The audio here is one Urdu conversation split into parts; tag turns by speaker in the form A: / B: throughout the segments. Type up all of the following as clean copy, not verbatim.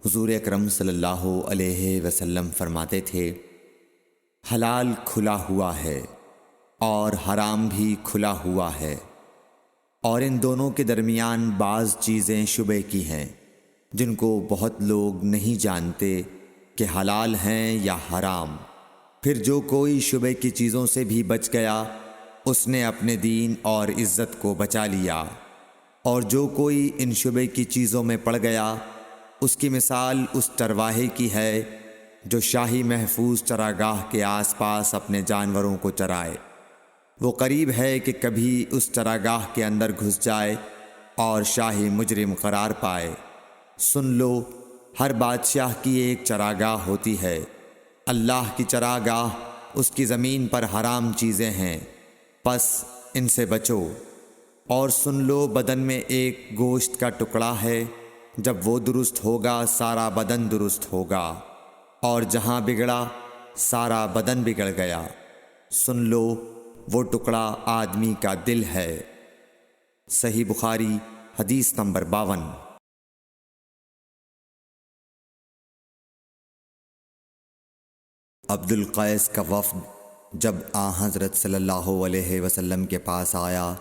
A: حضور اکرم صلی اللہ علیہ وسلم فرماتے تھے، حلال کھلا ہوا ہے اور حرام بھی کھلا ہوا ہے، اور ان دونوں کے درمیان بعض چیزیں شبہ کی ہیں جن کو بہت لوگ نہیں جانتے کہ حلال ہیں یا حرام۔ پھر جو کوئی شبہ کی چیزوں سے بھی بچ گیا اس نے اپنے دین اور عزت کو بچا لیا، اور جو کوئی ان شبہ کی چیزوں میں پڑ گیا اس کی مثال اس چرواہے کی ہے جو شاہی محفوظ چراگاہ کے آس پاس اپنے جانوروں کو چرائے۔ وہ قریب ہے کہ کبھی اس چراگاہ کے اندر گھس جائے اور شاہی مجرم قرار پائے۔ سن لو، ہر بادشاہ کی ایک چراگاہ ہوتی ہے، اللہ کی چراگاہ اس کی زمین پر حرام چیزیں ہیں، پس ان سے بچو۔ اور سن لو، بدن میں ایک گوشت کا ٹکڑا ہے، جب وہ درست ہوگا سارا بدن درست ہوگا، اور جہاں بگڑا سارا بدن بگڑ گیا۔ سن لو، وہ ٹکڑا آدمی کا دل ہے۔ صحیح بخاری حدیث نمبر 52۔ عبد القیس کا وفد جب حضرت صلی اللہ علیہ وسلم کے پاس آیا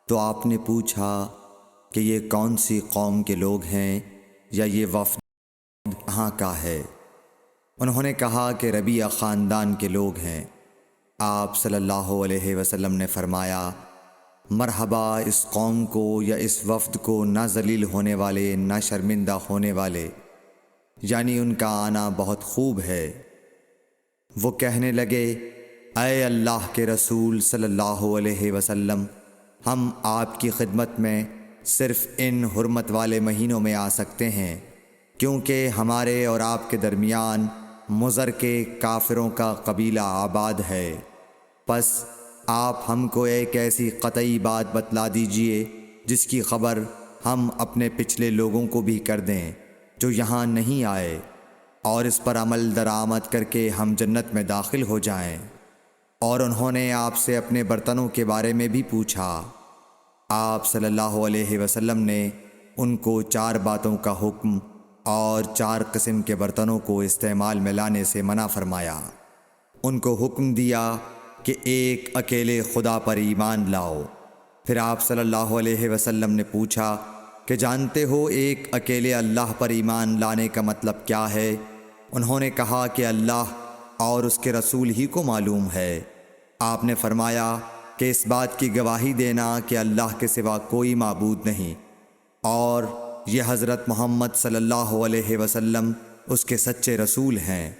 A: تو آپ نے پوچھا کہ یہ کون سی قوم کے لوگ ہیں یا یہ وفد کہاں کا ہے؟ انہوں نے کہا کہ ربیعہ خاندان کے لوگ ہیں۔ آپ صلی اللہ علیہ وسلم نے فرمایا، مرحبا اس قوم کو یا اس وفد کو، نہ ذلیل ہونے والے نہ شرمندہ ہونے والے، یعنی ان کا آنا بہت خوب ہے۔ وہ کہنے لگے، اے اللہ کے رسول صلی اللہ علیہ وسلم، ہم آپ کی خدمت میں صرف ان حرمت والے مہینوں میں آ سکتے ہیں، کیونکہ ہمارے اور آپ کے درمیان مضر کے کافروں کا قبیلہ آباد ہے۔ پس آپ ہم کو ایک ایسی قطعی بات بتلا دیجئے جس کی خبر ہم اپنے پچھلے لوگوں کو بھی کر دیں جو یہاں نہیں آئے، اور اس پر عمل درآمد کر کے ہم جنت میں داخل ہو جائیں۔ اور انہوں نے آپ سے اپنے برتنوں کے بارے میں بھی پوچھا۔ آپ صلی اللہ علیہ وسلم نے ان کو 4 باتوں کا حکم اور 4 قسم کے برتنوں کو استعمال میں لانے سے منع فرمایا۔ ان کو حکم دیا کہ ایک اکیلے خدا پر ایمان لاؤ۔ پھر آپ صلی اللہ علیہ وسلم نے پوچھا کہ جانتے ہو ایک اکیلے اللہ پر ایمان لانے کا مطلب کیا ہے؟ انہوں نے کہا کہ اللہ اور اس کے رسول ہی کو معلوم ہے۔ آپ نے فرمایا کہ اس بات کی گواہی دینا کہ اللہ کے سوا کوئی معبود نہیں، اور یہ حضرت محمد صلی اللہ علیہ وسلم اس کے سچے رسول ہیں،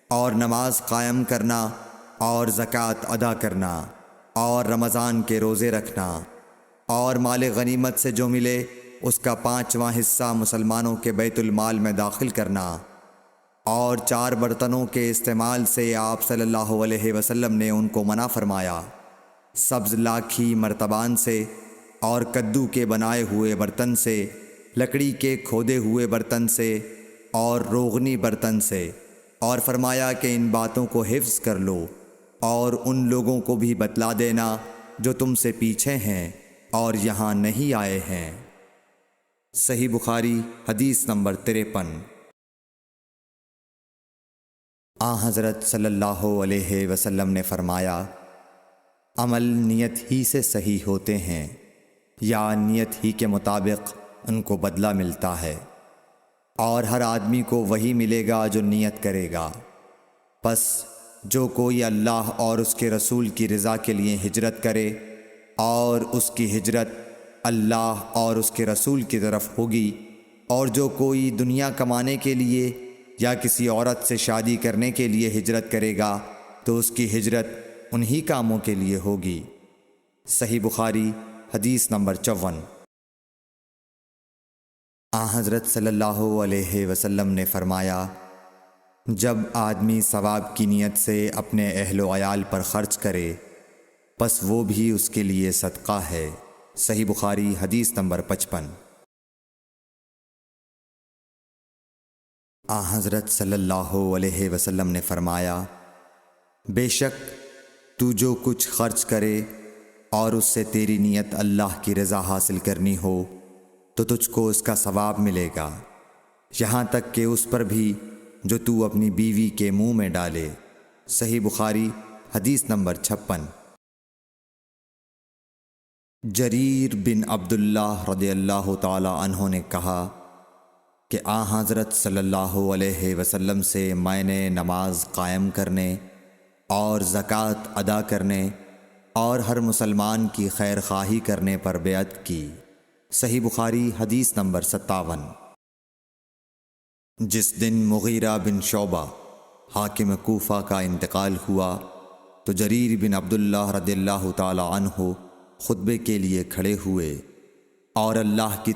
A: اور نماز قائم کرنا اور زکوٰۃ ادا کرنا اور رمضان کے روزے رکھنا اور مال غنیمت سے جو ملے اس کا 5واں حصہ مسلمانوں کے بیت المال میں داخل کرنا، اور 4 برتنوں کے استعمال سے آپ صلی اللہ علیہ وسلم نے ان کو منع فرمایا، سبز لاکھی مرتبان سے اور کدو کے بنائے ہوئے برتن سے، لکڑی کے کھودے ہوئے برتن سے اور روغنی برتن سے، اور فرمایا کہ ان باتوں کو حفظ کر لو اور ان لوگوں کو بھی بتلا دینا جو تم سے پیچھے ہیں اور یہاں نہیں آئے ہیں۔ صحیح بخاری حدیث نمبر 53۔ حضرت صلی اللہ علیہ وسلم نے فرمایا، عمل نیت ہی سے صحیح ہوتے ہیں، یا نیت ہی کے مطابق ان کو بدلہ ملتا ہے، اور ہر آدمی کو وہی ملے گا جو نیت کرے گا۔ پس جو کوئی اللہ اور اس کے رسول کی رضا کے لیے ہجرت کرے اور اس کی ہجرت اللہ اور اس کے رسول کی طرف ہوگی، اور جو کوئی دنیا کمانے کے لیے یا کسی عورت سے شادی کرنے کے لیے ہجرت کرے گا تو اس کی ہجرت انہی کاموں کے لیے ہوگی۔ صحیح بخاری حدیث نمبر 54۔ حضرت صلی اللہ علیہ وسلم نے فرمایا، جب آدمی ثواب کی نیت سے اپنے اہل و عیال پر خرچ کرے پس وہ بھی اس کے لیے صدقہ ہے۔ صحیح بخاری حدیث نمبر 55۔ حضرت صلی اللہ علیہ وسلم نے فرمایا، بے شک تو جو کچھ خرچ کرے اور اس سے تیری نیت اللہ کی رضا حاصل کرنی ہو تو تجھ کو اس کا ثواب ملے گا، یہاں تک کہ اس پر بھی جو تو اپنی بیوی کے منہ میں ڈالے۔ صحیح بخاری حدیث نمبر 56۔ جریر بن عبداللہ رضی اللہ تعالی عنہ نے کہا کہ حضرت صلی اللہ علیہ وسلم سے میں نے نماز قائم کرنے اور زکوٰۃ ادا کرنے اور ہر مسلمان کی خیر خواہی کرنے پر بیعت کی۔ صحیح بخاری حدیث نمبر 57۔ جس دن مغیرہ بن شعبہ حاکم کوفہ کا انتقال ہوا تو جریر بن عبداللہ رضی اللہ تعالی عنہ خطبے کے لیے کھڑے ہوئے اور اللہ کی